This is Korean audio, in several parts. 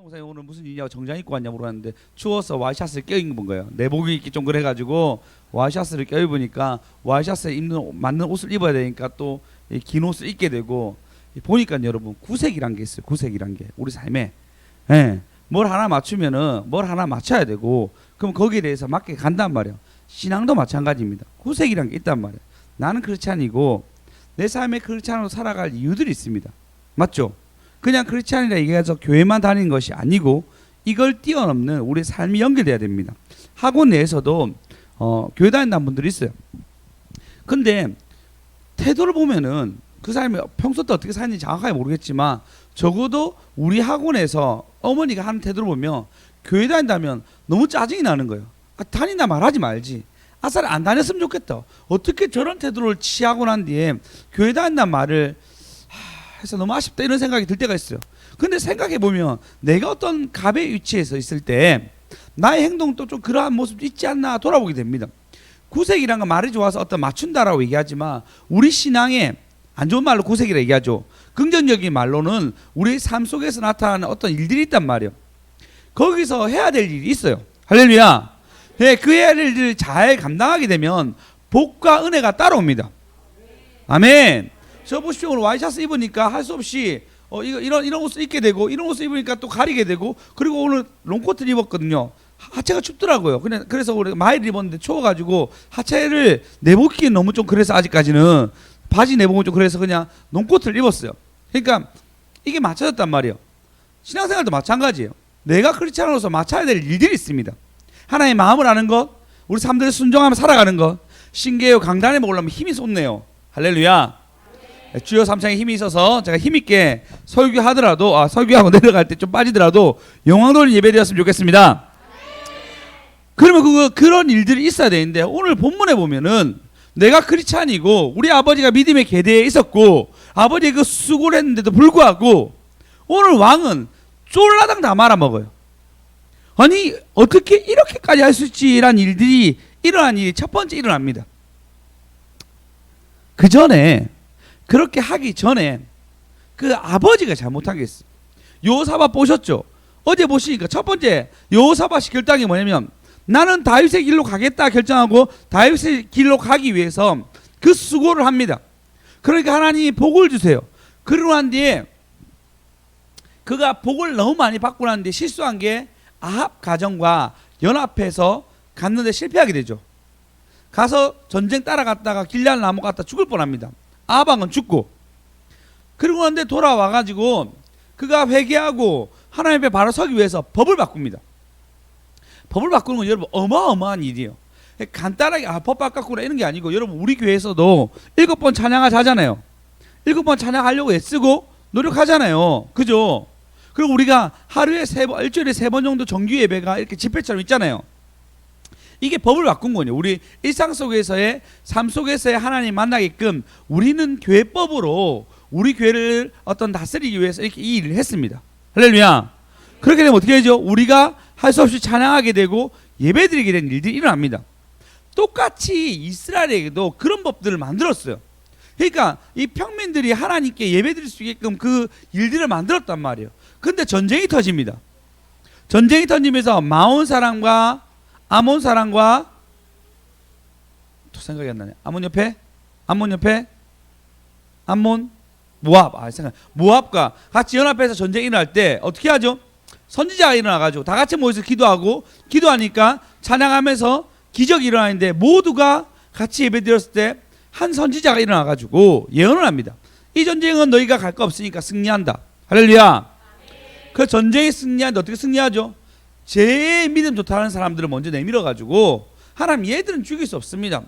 목사님 오늘 무슨 일이냐고 정장 입고 왔냐고 물었는데 추워서 와이셔츠를 껴입은 거예요. 내복이 입기 좀 그래가지고 와이셔츠를 껴입으니까 와이셔츠에 맞는 옷을 입어야 되니까 또 긴 옷을 입게 되고, 보니까 여러분 구색이란 게 있어요. 구색이란 게 우리 삶에 뭘 하나 맞추면은 뭘 하나 맞춰야 되고, 그럼 거기에 대해서 맞게 간단 말이에요. 신앙도 마찬가지입니다. 구색이란 게 있단 말이에요. 나는 크리스찬이고 내 삶에 크리스찬으로 살아갈 이유들이 있습니다. 맞죠? 그냥 크리스찬이라 얘기해서 교회만 다니는 것이 아니고 이걸 뛰어넘는 우리 삶이 연결돼야 됩니다. 학원 내에서도 교회 다닌다는 분들이 있어요. 근데 태도를 보면은 그 사람이 평소 때 어떻게 사는지 정확하게 모르겠지만 적어도 우리 학원에서 어머니가 하는 태도를 보면 교회 다닌다면 너무 짜증이 나는 거예요. 다닌다 말하지 말지. 아싸리 안 다녔으면 좋겠다. 어떻게 저런 태도를 취하고 난 뒤에 교회 다닌다는 말을 해서 너무 아쉽다 이런 생각이 들 때가 있어요. 근데 생각해 보면 내가 어떤 갑의 위치에서 있을 때 나의 행동도 좀 그러한 모습도 있지 않나 돌아보게 됩니다. 구색이란 건 말이 좋아서 어떤 맞춘다라고 얘기하지만 우리 신앙에 안 좋은 말로 구색이라 얘기하죠. 긍정적인 말로는 우리 삶 속에서 나타나는 어떤 일들이 있단 말이에요. 거기서 해야 될 일이 있어요. 할렐루야. 네, 그 해야 될 일을 잘 감당하게 되면 복과 은혜가 따라옵니다. 아멘. 저 보십시오. 오늘 와이셔츠 입으니까 할 수 없이 이런 옷을 입게 되고, 이런 옷을 입으니까 또 가리게 되고, 그리고 오늘 롱코트를 입었거든요. 하체가 춥더라고요. 그래서 우리 마이를 입었는데 추워가지고 하체를 내복기는 너무 좀 그래서 아직까지는 바지 내복은 좀 그래서 그냥 롱코트를 입었어요. 그러니까 이게 맞춰졌단 말이에요. 신앙생활도 마찬가지예요. 내가 크리스찬으로서 맞춰야 될 일들이 있습니다. 하나님의 마음을 아는 것, 우리 삶들을 순종하며 살아가는 것. 신개요 강단에 오려면 힘이 솟네요. 할렐루야. 주여 3창에 힘이 있어서 제가 힘있게 설교하더라도 설교하고 내려갈 때 좀 빠지더라도 영광 돌린 예배 되었으면 좋겠습니다. 그러면 그런 일들이 있어야 되는데, 오늘 본문에 보면은 내가 크리스찬이고 우리 아버지가 믿음의 계대에 있었고 아버지의 그 수고를 했는데도 불구하고 오늘 왕은 쫄라당 다 말아먹어요. 아니 어떻게 이렇게까지 할 수 있지라는 일들이 일어난 일이 첫 번째 일어납니다. 그 전에 그렇게 하기 전에 그 아버지가 잘못하겠어. 여호사밧 보셨죠? 어제 보시니까 첫 번째 여호사밧이 결단이 뭐냐면 나는 다윗의 길로 가겠다 결정하고 다윗의 길로 가기 위해서 그 수고를 합니다. 그러니까 하나님이 복을 주세요. 그러고 난 뒤에 그가 복을 너무 많이 받고 난 뒤에 실수한 게 아합 가정과 연합해서 갔는데 실패하게 되죠. 가서 전쟁 따라갔다가 길앗 나무 갔다 죽을 뻔합니다. 아합 왕은 죽고, 그리고 그런데 돌아와가지고 그가 회개하고 하나님 앞에 바로 서기 위해서 법을 바꿉니다. 법을 바꾸는 건 여러분 어마어마한 일이에요. 간단하게 법 바꿨구나 이런 게 아니고, 여러분 우리 교회에서도 7번 찬양하자 하잖아요. 7번 찬양하려고 애쓰고 노력하잖아요. 그죠? 그리고 우리가 하루에 3번, 일주일에 3번 정도 정규 예배가 이렇게 집회처럼 있잖아요. 이게 법을 바꾼 거예요. 우리 일상 속에서의 삶 속에서의 하나님 만나게끔 우리는 교회법으로 우리 교회를 어떤 다스리기 위해서 이렇게 이 일을 했습니다. 할렐루야. 그렇게 되면 어떻게 되죠? 우리가 할 수 없이 찬양하게 되고 예배드리게 된 일들이 일어납니다. 똑같이 이스라엘에게도 그런 법들을 만들었어요. 그러니까 이 평민들이 하나님께 예배드릴 수 있게끔 그 일들을 만들었단 말이에요. 근데 전쟁이 터집니다. 전쟁이 터지면서 마온 사람과 아몬 사람과 또 생각이 안 나네. 아몬 옆에 모압. 모압과 같이 연합해서 전쟁이 일어날 때 어떻게 하죠? 선지자가 일어나가지고 다 같이 모여서 기도하니까 찬양하면서 기적이 일어나는데 모두가 같이 예배드렸을 때 한 선지자가 일어나가지고 예언을 합니다. 이 전쟁은 너희가 갈 거 없으니까 승리한다. 할렐루야. 그 전쟁에 승리하는데 어떻게 승리하죠? 제일 믿음 좋다는 사람들을 먼저 내밀어가지고 하나님 얘들은 죽일 수 없습니다.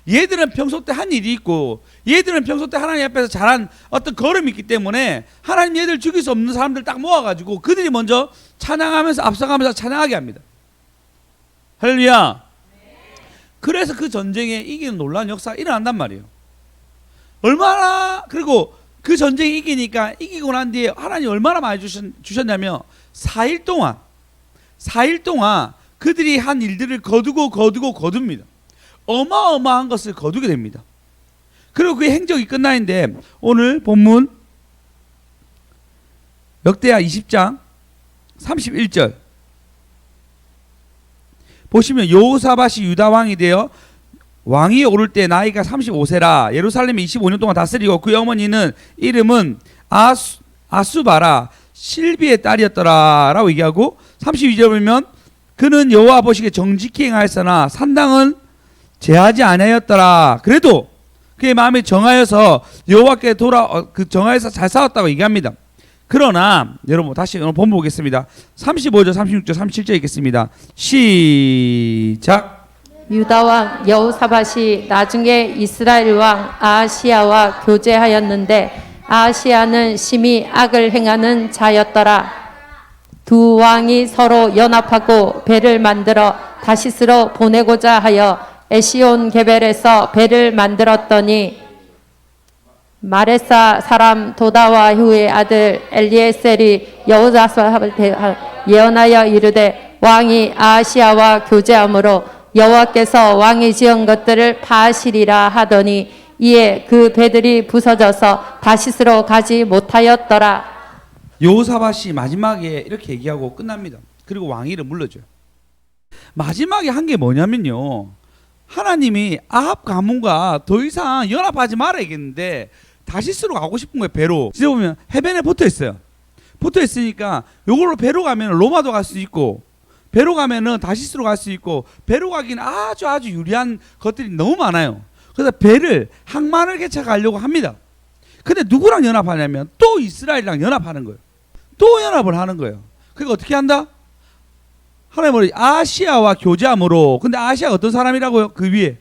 얘들은 평소 때 한 일이 있고 얘들은 평소 때 하나님 앞에서 잘한 어떤 걸음이 있기 때문에 하나님 얘들 죽일 수 없는 사람들 딱 모아가지고 그들이 먼저 찬양하면서 앞서가면서 찬양하게 합니다. 할렐루야. 그래서 그 전쟁에 이기는 놀라운 역사가 일어난단 말이에요. 그리고 그 전쟁에 이기고 난 뒤에 하나님 얼마나 많이 주셨냐면 4일 동안 그들이 한 일들을 거둡니다. 어마어마한 것을 거두게 됩니다. 그리고 그 행적이 끝나는데 오늘 본문 역대하 20장 31절 보시면 여호사밧이 유다 왕이 되어 왕이 오를 때 나이가 35세라 예루살렘에 25년 동안 다스리고 그의 어머니는 이름은 아수바라 실비의 딸이었더라 라고 얘기하고 32절 보면 그는 여호와 보시기에 정직히 행하였으나 산당은 제하지 아니하였더라. 그래도 그의 마음에 정하여서 여호와께 정하여서 잘 싸웠다고 얘기합니다. 그러나 여러분 다시 본문 보겠습니다. 35절 36절 37절 읽겠습니다. 시작. 유다 왕 여호사밧이 나중에 이스라엘 왕 아하시야와 교제하였는데 아하시야는 심히 악을 행하는 자였더라. 두 왕이 서로 연합하고 배를 만들어 다시스로 보내고자 하여 에시온 게벨에서 배를 만들었더니 마레사 사람 도다와 후의 아들 엘리에셀이 여호사밧을 예언하여 이르되 왕이 아하시야와 교제하므로 여호와께서 왕이 지은 것들을 파하시리라 하더니 이에 그 배들이 부서져서 다시스로 가지 못하였더라. 여호사밧이 마지막에 이렇게 얘기하고 끝납니다. 그리고 왕위를 물려줘요. 마지막에 한 게 뭐냐면요, 하나님이 아합 가문과 더 이상 연합하지 말아야겠는데 다시스로 가고 싶은 거예요. 배로. 지금 보면 해변에 붙어 있어요. 붙어 있으니까 요걸로 배로 가면 로마도 갈 수 있고 배로 가면은 다시스로 갈 수 있고 배로 가기는 아주 유리한 것들이 너무 많아요. 그래서 배를 항만을 개척하려고 합니다. 근데 누구랑 연합하냐면 또 이스라엘이랑 연합하는 거예요. 또 연합을 하는 거예요. 그러니까 어떻게 한다? 하나님은 아시아와 교제함으로. 근데 아시아가 어떤 사람이라고요? 그 위에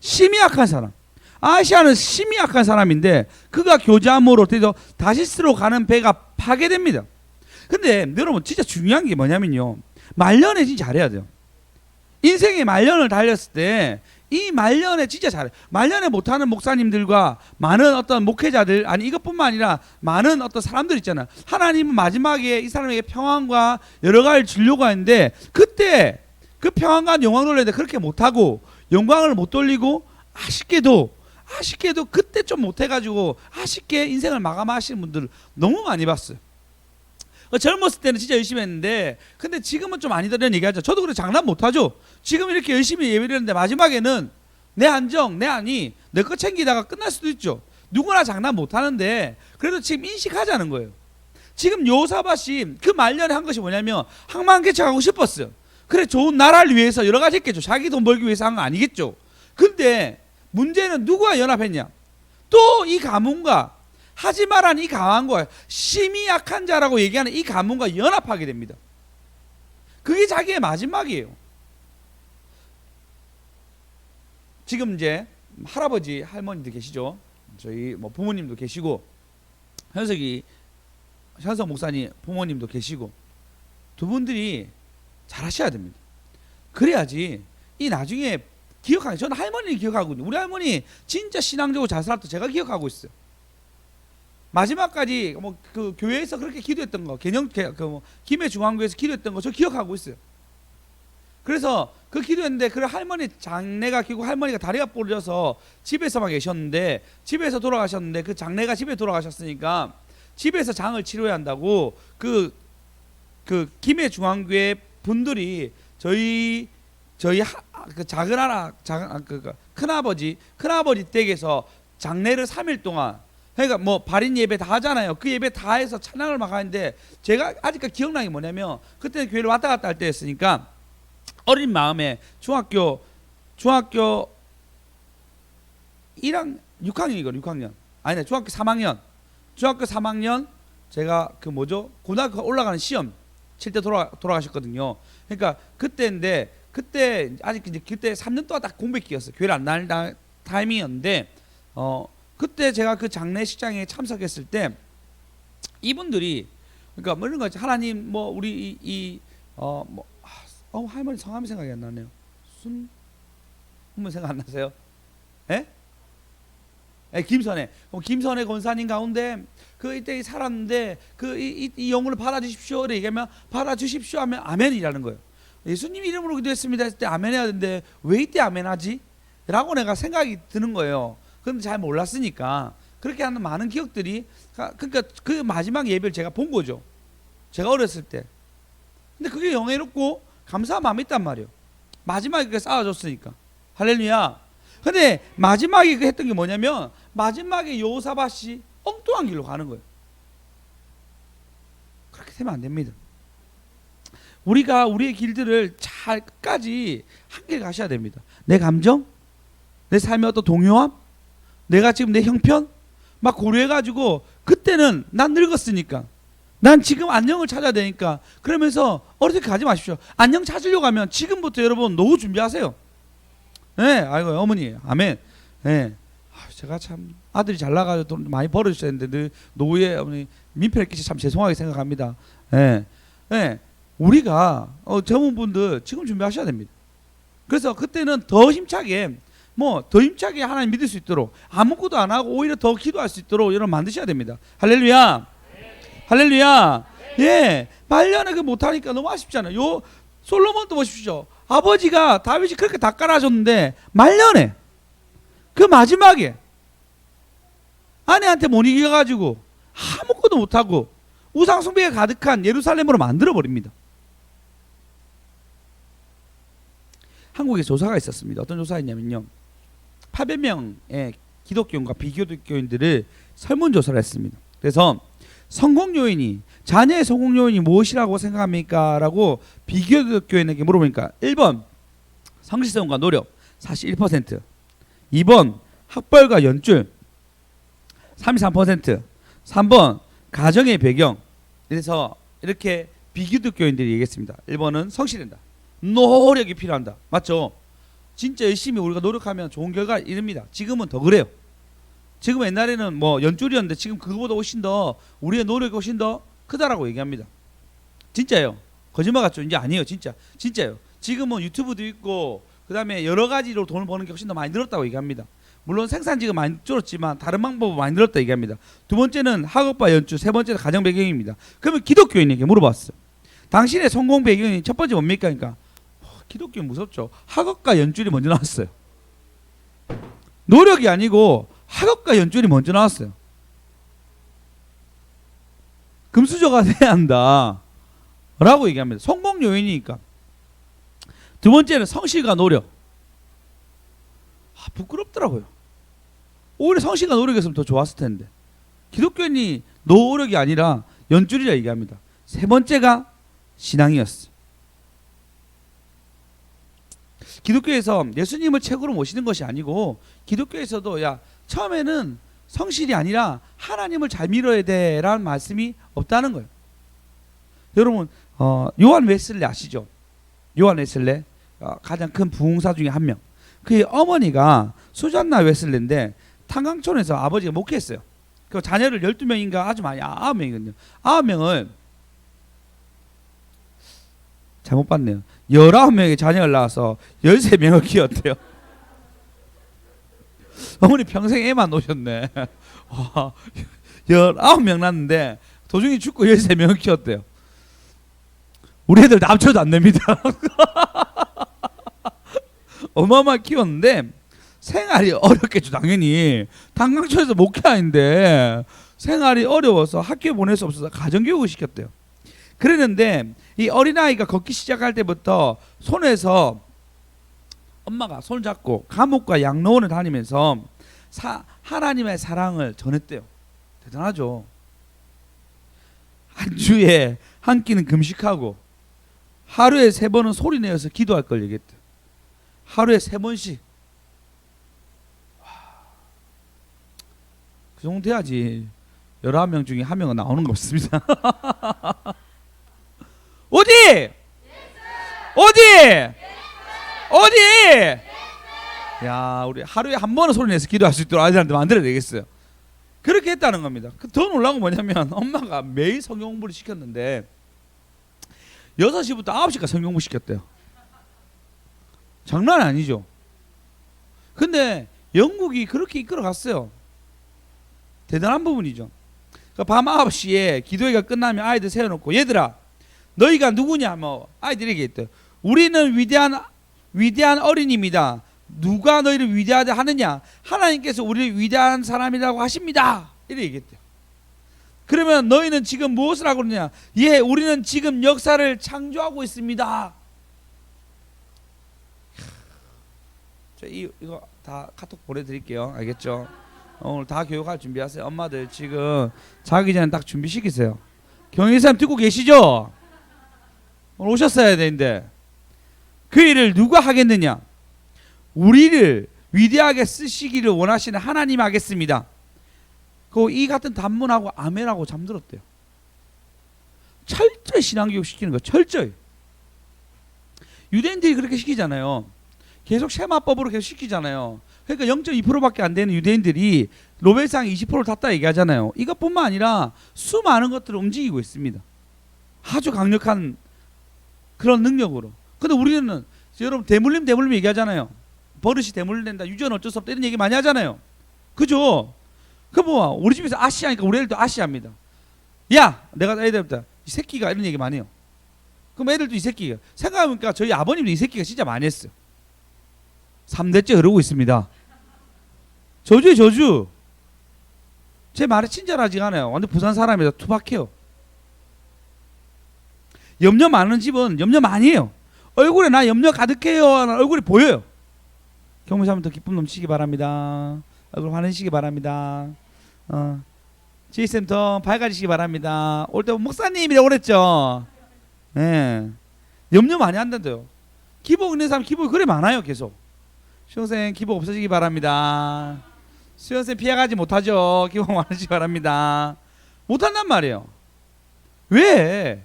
심히 약한 사람. 아시아는 심히 약한 사람인데 그가 교제함으로 돼서 다시스로 가는 배가 파괴됩니다. 근데 여러분 진짜 중요한 게 뭐냐면요, 말년에 진짜 잘해야 돼요. 인생의 말년을 달렸을 때 이 말년에 진짜 잘해. 말년에 못하는 목사님들과 많은 어떤 목회자들, 아니 이것뿐만 아니라 많은 어떤 사람들 있잖아. 하나님은 마지막에 이 사람에게 평안과 여러 가지를 주려고 하는데 그때 그 평안과 영광을 돌리는데 그렇게 못하고 영광을 못 돌리고 아쉽게도 그때 좀 못해가지고 아쉽게 인생을 마감하시는 분들 너무 많이 봤어요. 젊었을 때는 진짜 열심히 했는데 근데 지금은 좀 아니더라는 얘기하죠. 저도 그래 장난 못하죠. 지금 이렇게 열심히 예배를 했는데 마지막에는 내 안정, 내 안위, 내 거 챙기다가 끝날 수도 있죠. 누구나 장난 못하는데 그래도 지금 인식하자는 거예요. 지금 여호사밧이 그 말년에 한 것이 뭐냐면 항만 개척하고 싶었어요. 그래 좋은 나라를 위해서 여러 가지 했겠죠. 자기 돈 벌기 위해서 한 거 아니겠죠. 근데 문제는 누구와 연합했냐? 또 이 가문과 하지 말라는 이 가문과 심히 약한 자라고 얘기하는 이 가문과 연합하게 됩니다. 그게 자기의 마지막이에요. 지금 이제 할아버지 할머니도 계시죠. 저희 뭐 부모님도 계시고 현석 목사님 부모님도 계시고 두 분들이 잘하셔야 됩니다. 그래야지 이 나중에 기억하게. 저는 할머니를 기억하거든요. 우리 할머니 진짜 신앙적으로 잘 살았던 제가 기억하고 있어요. 마지막까지 뭐 그 교회에서 그렇게 기도했던 거, 김해 중앙교회에서 기도했던 거 저 기억하고 있어요. 그래서 그 기도했는데 그 할머니 장례가 결국 할머니가 다리가 부러져서 집에서만 계셨는데 집에서 돌아가셨는데 그 장례가 집에 돌아가셨으니까 집에서 장을 치료해야 한다고 그 김해 중앙교회 분들이 저희 큰아버지 댁에서 장례를 3일 동안, 그러니까 뭐 발인 예배 다 하잖아요. 그 예배 다 해서 찬양을 막 하는데 제가 아직까지 기억나는 게 뭐냐면 그때는 교회를 왔다 갔다 할 때였으니까 어린 마음에 중학교 6학년 아니네 중학교 3학년 제가 고등학교 올라가는 시험 칠 때 돌아가셨거든요. 그러니까 그때인데 그때 아직 이제 그때 3년 동안 딱 공백기였어요. 교회를 안 나갈 타이밍이었는데 그때 제가 그 장례식장에 참석했을 때 이분들이 그러니까 뭐 이런 거 하나님 뭐 우리 할머니 성함이 생각이 안 나네요. 생각 안 나세요? 예? 김선혜 권사님 가운데 그 이때 살았는데 이 영혼을 받아주십시오. 얘기하면 받아주십시오 하면 아멘이라는 거예요. 예수님 이름으로 기도했습니다 했을 때 아멘 해야 되는데 왜 이때 아멘 하지? 라고 내가 생각이 드는 거예요. 그런데 잘 몰랐으니까 그렇게 하는 많은 기억들이, 그러니까 그 마지막 예배를 제가 본 거죠. 제가 어렸을 때 근데 그게 영예롭고 감사한 마음이 있단 말이에요. 마지막에 그게 쌓아줬으니까. 할렐루야. 근데 마지막에 그 했던 게 뭐냐면 마지막에 여호사밧이 엉뚱한 길로 가는 거예요. 그렇게 되면 안 됩니다. 우리가 우리의 길들을 잘 끝까지 함께 가셔야 됩니다. 내 감정, 내 삶의 어떤 동요함, 내가 지금 내 형편 막 고려해가지고 그때는 난 늙었으니까 난 지금 안녕을 찾아야 되니까 그러면서 어렵게 가지 마십시오. 안녕 찾으려고 하면 지금부터 여러분 노후 준비하세요. 네, 아이고 어머니 아멘. 네, 제가 참 아들이 잘 나가서 돈 많이 벌어주셔야 되는데 늘 노후에 어머니 민폐를 끼치 참 죄송하게 생각합니다. 네, 네, 우리가 젊은분들 지금 준비하셔야 됩니다. 그래서 그때는 더 힘차게 더 힘차게 하나님 믿을 수 있도록 아무것도 안 하고 오히려 더 기도할 수 있도록 여러분 만드셔야 됩니다. 할렐루야. 할렐루야. 예, 말년에 그 못하니까 너무 아쉽잖아요. 요 솔로몬도 보십시오. 아버지가 다윗이 그렇게 다 깔아줬는데 말년에 그 마지막에 아내한테 못 이겨가지고 아무것도 못하고 우상숭배가 가득한 예루살렘으로 만들어버립니다. 한국에 조사가 있었습니다. 어떤 조사였냐면요, 800명의 기독교인과 비기독교인들을 설문조사를 했습니다. 그래서 성공 요인이, 자녀의 성공 요인이 무엇이라고 생각합니까? 라고 비기독교인에게 물어보니까 1번 성실성과 노력 41%, 2번 학벌과 연줄 33%, 3번 가정의 배경. 그래서 이렇게 비기독교인들이 얘기했습니다. 1번은 성실한다, 노력이 필요한다. 맞죠? 진짜 열심히 우리가 노력하면 좋은 결과 이릅니다. 지금은 더 그래요. 지금 옛날에는 연줄이었는데 지금 그거보다 훨씬 더 우리의 노력이 훨씬 더 크다라고 얘기합니다. 진짜예요. 거짓말 같죠? 이제 아니에요. 진짜예요. 지금은 유튜브도 있고 그다음에 여러 가지로 돈을 버는 게 훨씬 더 많이 늘었다고 얘기합니다. 물론 생산지가 많이 줄었지만 다른 방법은 많이 늘었다 얘기합니다. 두 번째는 학업과 연출, 세 번째는 가정 배경입니다. 그러면 기독교인에게 물어봤어요. 당신의 성공 배경이 첫 번째 뭡니까? 그러니까 기독교는 무섭죠. 학업과 연줄이 먼저 나왔어요. 노력이 아니고 학업과 연줄이 먼저 나왔어요. 금수저가 돼야 한다 라고 얘기합니다. 성공 요인이니까. 두 번째는 성실과 노력. 부끄럽더라고요. 오히려 성실과 노력이었으면 더 좋았을 텐데. 기독교인이 노력이 아니라 연줄이라 얘기합니다. 세 번째가 신앙이었어요. 기독교에서 예수님을 최고로 모시는 것이 아니고, 기독교에서도 처음에는 성실이 아니라 하나님을 잘 믿어야 돼라는 말씀이 없다는 거예요. 여러분 요한 웨슬레 아시죠? 요한 웨슬레 가장 큰 부흥사 중에 한 명. 그의 어머니가 수잔나 웨슬레인데 탄광촌에서 아버지가 목회했어요. 그 자녀를 12명인가 아주 많이 9명이거든요. 9명을 잘못 봤네요. 19명의 자녀를 낳아서 13명을 키웠대요. 어머니 평생 애만 놓으셨네. 19명 낳았는데 도중에 죽고 13명을 키웠대요. 우리 애들 다 합쳐도 안 됩니다. 어마어마하게 키웠는데 생활이 어렵겠죠. 당연히 탄광촌에서 목회하는데 생활이 어려워서 학교에 보낼 수 없어서 가정교육을 시켰대요. 그랬는데 이 어린아이가 걷기 시작할 때부터 손에서 엄마가 손을 잡고 감옥과 양로원을 다니면서 하나님의 사랑을 전했대요. 대단하죠. 한 주에 한 끼는 금식하고 하루에 3번은 소리내어서 기도할 걸 얘기했대요. 하루에 3번씩. 그 정도 돼야지 19명 중에 1명은 나오는 거 없습니다. 어디? 야, 우리 하루에 한 번은 소리 내서 기도할 수 있도록 아이들한테 만들어야 되겠어요. 그렇게 했다는 겁니다. 더 놀라운 건 뭐냐면 엄마가 매일 성경 공부를 시켰는데 6시부터 9시까지 성경 공부 시켰대요. 장난 아니죠. 근데 영국이 그렇게 이끌어갔어요. 대단한 부분이죠. 밤 9시에 기도회가 끝나면 아이들 세워놓고, 얘들아 너희가 누구냐? 아이들이 얘기했대요. 우리는 위대한 어린이입니다. 누가 너희를 위대하다 하느냐? 하나님께서 우리를 위대한 사람이라고 하십니다. 이렇게 얘기했대요. 그러면 너희는 지금 무엇을 하고 있느냐? 예, 우리는 지금 역사를 창조하고 있습니다. 이거 다 카톡 보내드릴게요. 알겠죠? 오늘 다 교육할 준비하세요. 엄마들 지금 자기 전에 딱 준비시키세요. 경희사님 듣고 계시죠? 오늘 오셨어야 되는데 그 일을 누가 하겠느냐? 우리를 위대하게 쓰시기를 원하시는 하나님 하겠습니다. 그 이 같은 단문하고 아멘하고 잠들었대요. 철저히 신앙교육 시키는 거예요. 철저히. 유대인들이 그렇게 시키잖아요. 계속 쉐마법으로 계속 시키잖아요. 그러니까 0.2%밖에 안 되는 유대인들이 노벨상 20%를 탔다 얘기하잖아요. 이것뿐만 아니라 수많은 것들을 움직이고 있습니다. 아주 강력한 그런 능력으로. 근데 우리는 여러분 대물림 얘기하잖아요. 버릇이 대물림된다. 유전은 어쩔 수 없다. 이런 얘기 많이 하잖아요. 그죠? 그 뭐 우리 집에서 아시아니까 우리 애들도 아시아입니다. 야, 내가 애들부터 이 새끼가 이런 얘기 많이 해요. 그럼 애들도 이 새끼가 생각해보니까 저희 아버님도 이 새끼가 진짜 많이 했어요. 3대째 그러고 있습니다. 저주에 저주. 제 말에 친절하지가 않아요. 완전 부산 사람이라 투박해요. 염려 많은 집은 염려 많이 해요. 얼굴에 나 염려 가득해요. 얼굴이 보여요. 경무사님 더 기쁨 넘치기 바랍니다. 얼굴 환해지시기 바랍니다. 지휘쌤 더 밝아지시기 바랍니다. 올 때 목사님이라고 그랬죠. 네. 염려 많이 한다고요. 기복 있는 사람 기복이 그래 많아요. 계속. 수영쌤 기복 없어지기 바랍니다. 수영쌤 피해가지 못하죠. 기복 많으시기 바랍니다. 못한단 말이에요. 왜?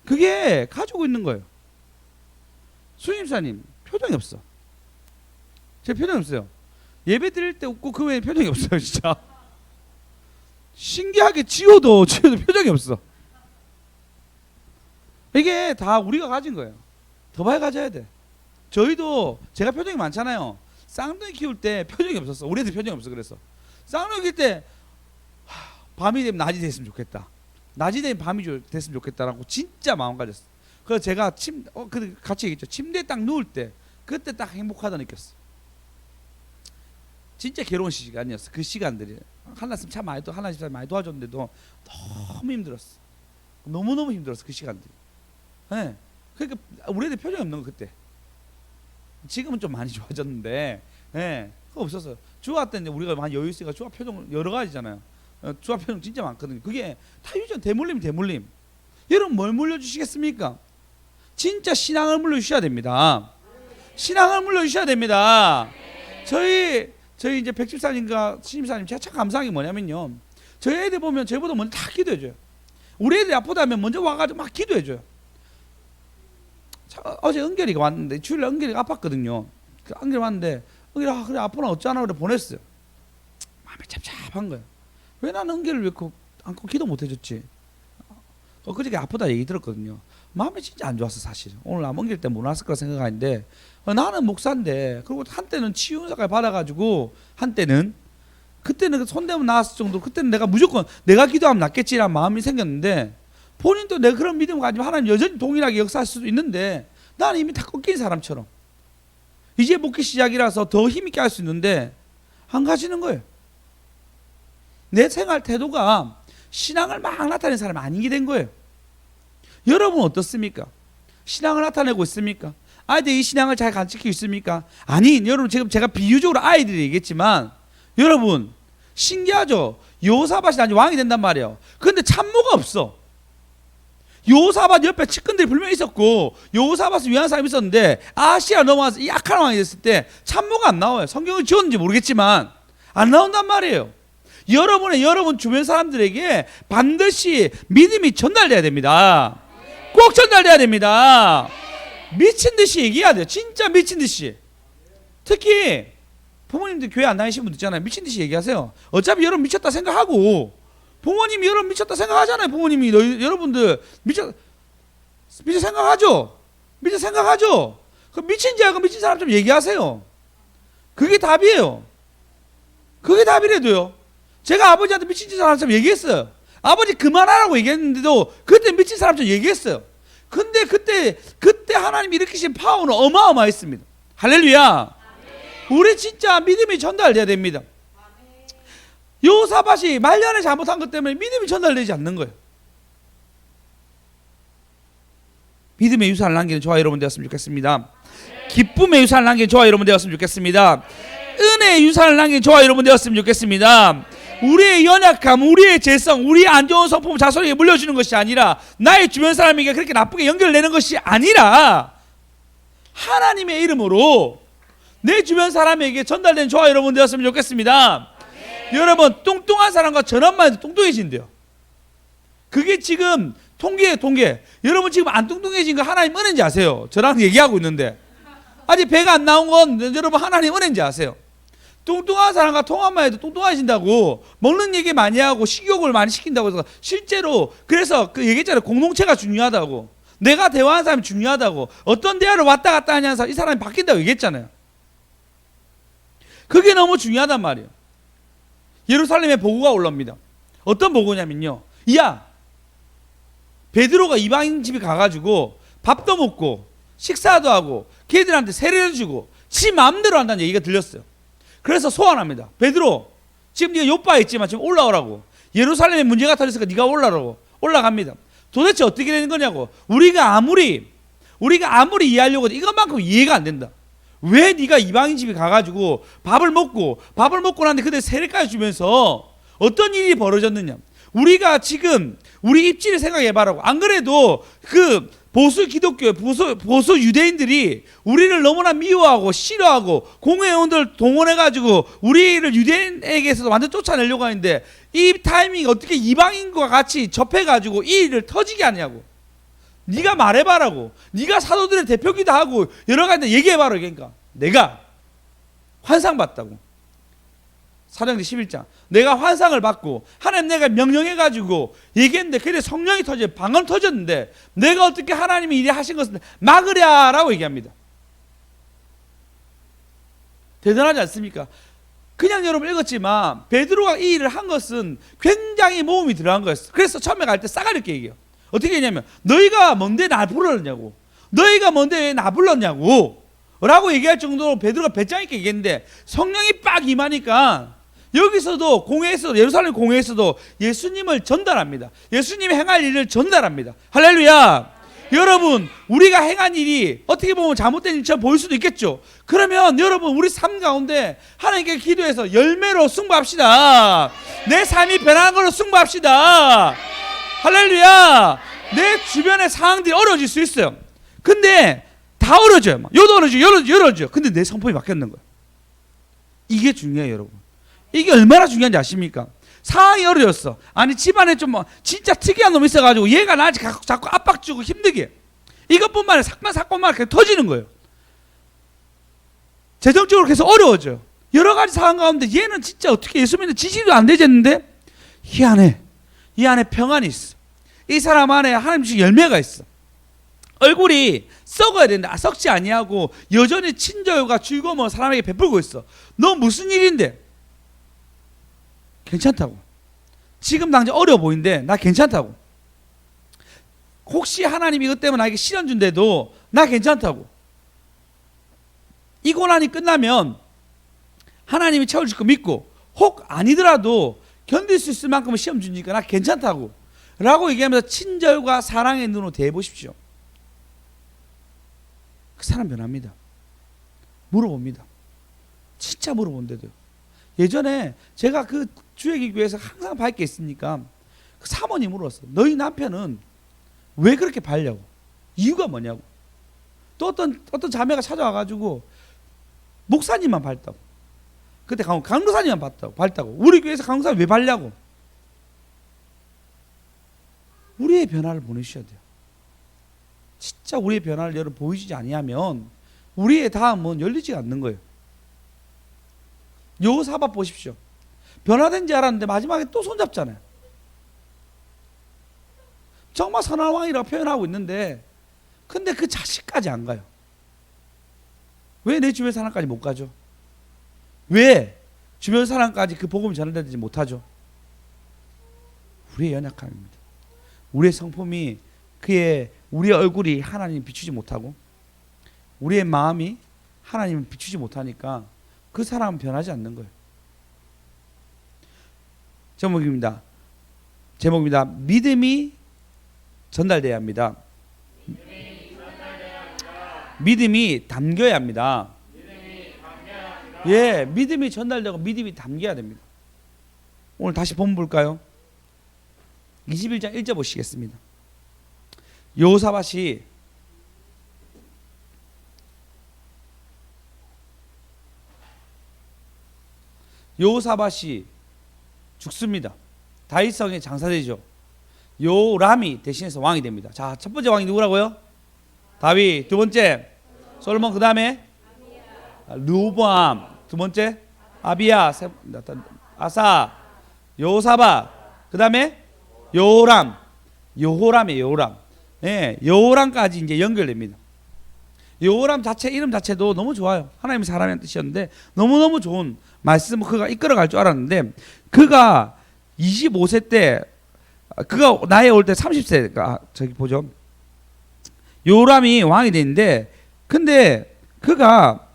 그게 가지고 있는 거예요. 수임사님 표정이 없어. 제 표정이 없어요. 예배 드릴 때 웃고 그 외에 표정이 없어요. 진짜 신기하게 지워도 표정이 없어. 이게 다 우리가 가진 거예요. 더 많이 가져야 돼. 저희도 제가 표정이 많잖아요. 쌍둥이 키울 때 표정이 없었어. 우리 애들 표정이 없어. 그래서 쌍둥이 키울 때 밤이 되면 낮이 됐으면 좋겠다. 낮이 되면 밤이 됐으면 좋겠다라고 진짜 마음 가졌어. 그래서 제가 같이 얘기했죠. 침대에 딱 누울 때 그때 딱 행복하다 느꼈어. 진짜 괴로운 시간이었어. 그 시간들이 한나쌤 참 많이 한나쌤 많이 도와줬는데도 너무 힘들었어. 너무너무 힘들었어. 그 시간들이. 네. 그러니까 우리 애들 표정이 없는 거 그때. 지금은 좀 많이 좋아졌는데, 네. 그거 없었어요. 주아 때는 우리가 많이 여유 있으니까 주아 표정 여러 가지잖아요. 주아 표정 진짜 많거든요. 그게 다 유전 대물림. 여러분 뭘 물려주시겠습니까? 진짜 신앙을 물려주셔야 됩니다. 신앙을 물려주셔야 됩니다. 저희 이제 백집사님과 신임사님 제가 참 감사한 게 뭐냐면요. 저희 애들 보면 저희보다 먼저 다 기도해줘요. 우리 애들이 아프다면 먼저 와가지고 막 기도해줘요. 어제 은결이가 왔는데 주일날 은결이가 아팠거든요. 은결이 왔는데 은결이 그래 아프나 어쩌나 그래 보냈어요. 마음이 찹찹한 거예요. 왜 나는 은결을 왜 안고 기도 못 해줬지? 그저께 아프다 얘기 들었거든요. 마음이 진짜 안 좋았어 사실. 오늘 아마 은결 때 못 왔을 거라 생각하는데 나는 목사인데 그리고 한때는 치유사까지 받아가지고 한때는 그때는 손대면 나았을 정도로 그때는 내가 무조건 내가 기도하면 낫겠지라는 마음이 생겼는데 본인도 내가 그런 믿음을 가지면 하나님 여전히 동일하게 역사할 수도 있는데 나는 이미 다 꺾인 사람처럼 이제 목기 시작이라서 더 힘있게 할 수 있는데 안 가지는 거예요. 내 생활 태도가 신앙을 막 나타내는 사람이 아니게 된 거예요. 여러분 어떻습니까? 신앙을 나타내고 있습니까? 아이들 이 신앙을 잘 간직하고 있습니까? 아니, 여러분 지금 제가 비유적으로 아이들이 얘기했지만 여러분 신기하죠? 여호사밧이 나중에 왕이 된단 말이에요. 그런데 참모가 없어. 여호사밧 옆에 측근들이 분명히 있었고 여호사밧을 위한 사람이 있었는데 아시아 넘어와서 이 악한 왕이 됐을 때 참모가 안 나와요. 성경을 지었는지 모르겠지만 안 나온단 말이에요. 여러분 주변 사람들에게 반드시 믿음이 전달돼야 됩니다. 꼭 전달돼야 됩니다. 미친 듯이 얘기해야 돼요. 진짜 미친 듯이. 특히 부모님들 교회 안 다니시는 분들 있잖아요. 미친 듯이 얘기하세요. 어차피 여러분 미쳤다 생각하고 부모님이 여러분 미쳤다 생각하잖아요. 부모님이 여러분들 미쳐 생각하죠. 미쳐 생각하죠. 그 미친 자하고 미친 사람 좀 얘기하세요. 그게 답이에요. 그게 답이래도요. 제가 아버지한테 미친 사람 좀 얘기했어요. 아버지 그만하라고 얘기했는데도 그때 미친 사람 좀 얘기했어요. 근데 그때 하나님이 일으키신 파워는 어마어마했습니다. 할렐루야. 우리 진짜 믿음이 전달돼야 됩니다. 여호사밧이 말년에 잘못한 것 때문에 믿음이 전달되지 않는 거예요. 믿음의 유산을 남기는 저와 여러분 되었으면 좋겠습니다. 기쁨의 유산을 남기는 저와 여러분 되었으면 좋겠습니다. 은혜의 유산을 남기는 저와 여러분 되었으면 좋겠습니다. 우리의 연약함, 우리의 죄성, 우리의 안 좋은 성품을 자손에게 물려주는 것이 아니라, 나의 주변 사람에게 그렇게 나쁘게 연결되는 것이 아니라, 하나님의 이름으로 내 주변 사람에게 전달된 저와 여러분 되었으면 좋겠습니다. 여러분, 뚱뚱한 사람과 전화만 해도 뚱뚱해진대요. 그게 지금 통계예요, 통계. 여러분 지금 안 뚱뚱해진 거 하나님 은혜인지 아세요? 저랑 얘기하고 있는데 아직 배가 안 나온 건 여러분 하나님 은혜인지 아세요? 뚱뚱한 사람과 통화만 해도 뚱뚱해진다고, 먹는 얘기 많이 하고 식욕을 많이 시킨다고 해서, 실제로 그래서 그 얘기했잖아요. 공동체가 중요하다고, 내가 대화하는 사람이 중요하다고, 어떤 대화를 왔다 갔다 하냐는 사람, 이 사람이 바뀐다고 얘기했잖아요. 그게 너무 중요하단 말이에요. 예루살렘에 보고가 올라옵니다. 어떤 보고냐면요, 야, 베드로가 이방인 집에 가가지고 밥도 먹고 식사도 하고 걔들한테 세례도 주고 지 마음대로 한다는 얘기가 들렸어요. 그래서 소환합니다. 베드로, 지금 네가 요바에 있지만 지금 올라오라고. 예루살렘에 문제가 터졌으니까 네가 올라오라고. 올라갑니다. 도대체 어떻게 되는 거냐고. 우리가 아무리 이해하려고 해도 이것만큼 이해가 안 된다. 왜 네가 이방인 집에 가가지고 밥을 먹고 나는데 그들 세례까지 주면서 어떤 일이 벌어졌느냐. 우리가 지금 우리 입지를 생각해봐라고. 안 그래도 그 보수 기독교, 보수 유대인들이 우리를 너무나 미워하고 싫어하고 공회원들 동원해가지고 우리를 유대인에게서 완전 쫓아내려고 하는데, 이 타이밍이 어떻게 이방인과 같이 접해가지고 이 일을 터지게 하냐고. 네가 말해봐라고. 네가 사도들의 대표기도 하고 여러 가지 얘기해봐라. 그러니까 내가 환상 봤다고. 사도행전 11장. 내가 환상을 받고 하나님 내가 명령해가지고 얘기했는데, 그래 성령이 터져 방언 터졌는데, 내가 어떻게 하나님이 이래 하신 것을 막으랴라고 얘기합니다. 대단하지 않습니까? 그냥 여러분 읽었지만 베드로가 이 일을 한 것은 굉장히 모험이 들어간 거였어. 그래서 처음에 갈 때 싸가지 없게 얘기해요. 어떻게 했냐면, 너희가 뭔데 나 불렀냐고, 너희가 뭔데 왜 나 불렀냐고 라고 얘기할 정도로 베드로가 배짱 있게 얘기했는데, 성령이 빡 임하니까 여기서도 공회에서도, 예루살렘 공회에서도 예수님을 전달합니다. 예수님이 행할 일을 전달합니다. 할렐루야. 여러분, 우리가 행한 일이 어떻게 보면 잘못된 일처럼 보일 수도 있겠죠. 그러면 여러분, 우리 삶 가운데 하나님께 기도해서 열매로 승부합시다. 내 삶이 변하는 걸로 승부합시다. 할렐루야. 내 주변의 상황들이 어려워질 수 있어요. 근데 다 어려져요. 요도 어려져. 근데 내 성품이 바뀌었는 거예요. 이게 중요해요, 여러분. 이게 얼마나 중요한지 아십니까? 상황이 어려웠어. 아니 집안에 좀 진짜 특이한 놈이 있어가지고 얘가 나한테 자꾸 압박 주고 힘들게. 이것뿐만 아니라 사건만 계속 터지는 거예요. 재정적으로 계속 어려워져요. 여러 가지 상황 가운데 얘는 진짜 어떻게 예수 믿는 지지도 안 되졌는데, 이 안에 평안이 있어. 이 사람 안에 하나님 주신 열매가 있어. 얼굴이 썩어야 되는데 썩지 아니하고 여전히 친절과 즐거움을 사람에게 베풀고 있어. 너 무슨 일인데? 괜찮다고. 지금 당장 어려워 보이는데 나 괜찮다고. 혹시 하나님이 이것 때문에 나에게 시련 준대도 나 괜찮다고. 이 고난이 끝나면 하나님이 채워줄 거 믿고, 혹 아니더라도 견딜 수 있을 만큼은 시험 주니까 나 괜찮다고 라고 얘기하면서 친절과 사랑의 눈으로 대해보십시오. 그 사람 변합니다. 물어봅니다. 진짜 물어본대도요. 예전에 제가 그 주애기교회에서 항상 밝게 있으니까 그 사모님 물었어요. 너희 남편은 왜 그렇게 밝냐고. 이유가 뭐냐고. 또 어떤 자매가 찾아와가지고 목사님만 밝다고. 그때 강도사님만 밝다고. 우리 교회에서 강도사님 왜 밝냐고. 우리의 변화를 보내주셔야 돼요. 진짜 우리의 변화를 여러분 보이지 아니하면 우리의 다음은 열리지 않는 거예요. 여호사밧 보십시오. 변화된 줄 알았는데 마지막에 또 손잡잖아요. 정말 선한 왕이라고 표현하고 있는데, 근데 그 자식까지 안 가요. 왜 내 주변 사람까지 못 가죠? 왜 주변 사람까지 그 복음이 전달되지 못하죠? 우리의 연약함입니다. 우리의 성품이, 우리의 얼굴이 하나님 비추지 못하고 우리의 마음이 하나님을 비추지 못하니까 그 사람은 변하지 않는 거예요. 제목입니다. 제목입니다. 믿음이 전달돼야 합니다. 믿음이 담겨야 합니다. 예, 믿음이 전달되고 믿음이 담겨야 됩니다. 오늘 다시 본문 볼까요? 21장 1절 보시겠습니다. 여호사밧이 죽습니다. 다윗성에 장사되죠. 요람이 대신해서 왕이 됩니다. 자, 첫 번째 왕이 누구라고요? 다윗. 두 번째 솔로몬. 그 다음에 르호보암. 두 번째 아비야. 아사. 여호사밧. 그 다음에 요람. 여호람이에요. 요람. 예, 여호람까지 이제 연결됩니다. 여호람 자체 이름 자체도 너무 좋아요. 하나님의 사람의 뜻이었는데 너무너무 좋은 말씀, 그가 이끌어갈 줄 알았는데, 그가 25세 때, 그가 나이에 올 때 30세가 저기 보죠. 요람이 왕이 됐는데, 근데 그가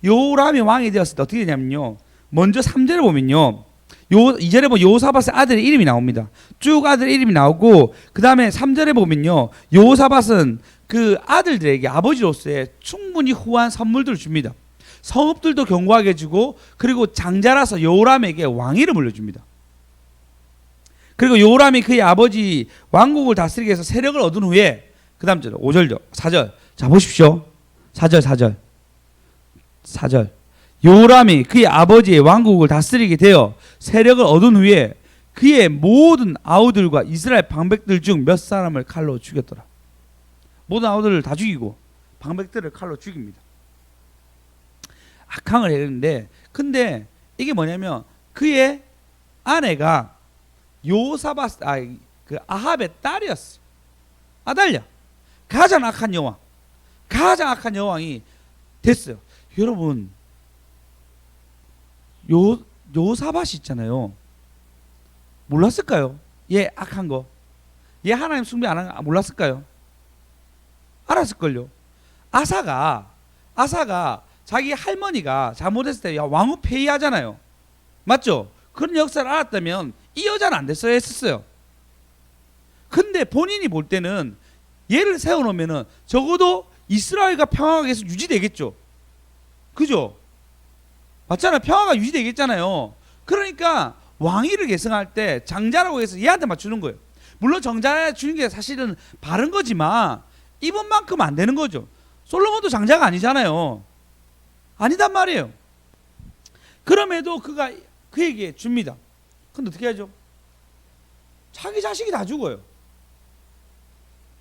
요람이 왕이 되었을 때 어떻게 되냐면요, 먼저 3절을 보면요, 2절에 보면 여호사밧의 아들의 이름이 나옵니다. 쭉 아들 이름이 나오고, 그 다음에 3절에 보면요, 여호사밧은 그 아들들에게 아버지로서의 충분히 후한 선물들을 줍니다. 성읍들도 견고하게 주고, 그리고 장자라서 요람에게 왕위를 물려줍니다. 그리고 요람이 그의 아버지 왕국을 다스리기 위해서 세력을 얻은 후에, 그 다음 절 5절죠. 4절. 자 보십시오. 4절. 요람이 그의 아버지의 왕국을 다스리게 되어 세력을 얻은 후에 그의 모든 아우들과 이스라엘 방백들 중 몇 사람을 칼로 죽였더라. 모든 아우들을 다 죽이고 방백들을 칼로 죽입니다. 악항을 했는데, 근데 이게 뭐냐면 그의 아내가 요사밧, 그 아합의 딸이었어. 아달랴. 가장 악한 여왕이 됐어요. 여러분, 요사밧이 있잖아요. 몰랐을까요? 얘 악한 거. 얘 하나님 숭배 안 한 거 몰랐을까요? 알았을걸요. 아사가 자기 할머니가 잘못했을 때 왕후 폐위하잖아요. 맞죠? 그런 역사를 알았다면 이 여자는 안 됐어야 했었어요. 근데 본인이 볼 때는 얘를 세워놓으면은 적어도 이스라엘과 평화가 계속 유지되겠죠. 그죠? 맞잖아요. 평화가 유지되겠잖아요. 그러니까 왕위를 계승할 때 장자라고 해서 얘한테 맞추는 거예요. 물론 정자 주는 게 사실은 바른 거지만 이번만큼 안 되는 거죠. 솔로몬도 장자가 아니잖아요. 아니단 말이에요. 그럼에도 그가 그에게 줍니다. 근데 어떻게 하죠? 자기 자식이 다 죽어요.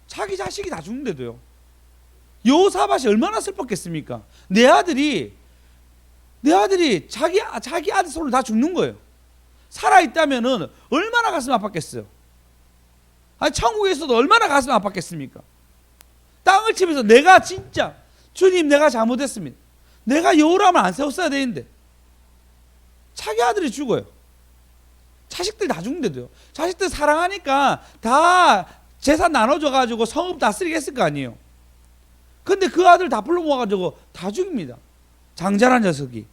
자기 자식이 다 죽는데도요. 여호사밧이 얼마나 슬펐겠습니까? 내 아들이 자기 아들 손으로 다 죽는 거예요. 살아있다면은 얼마나 가슴 아팠겠어요. 아니, 천국에서도 얼마나 가슴 아팠겠습니까? 땅을 치면서 내가 진짜 주님, 내가 잘못했습니다. 내가 여호람을 안 세웠어야 되는데. 자기 아들이 죽어요. 자식들 다 죽는데도요. 자식들 사랑하니까 다 재산 나눠줘가지고 성읍 다스리게 했을 거 아니에요. 근데 그 아들 다 불러 모아가지고 다 죽입니다. 장자란 녀석이.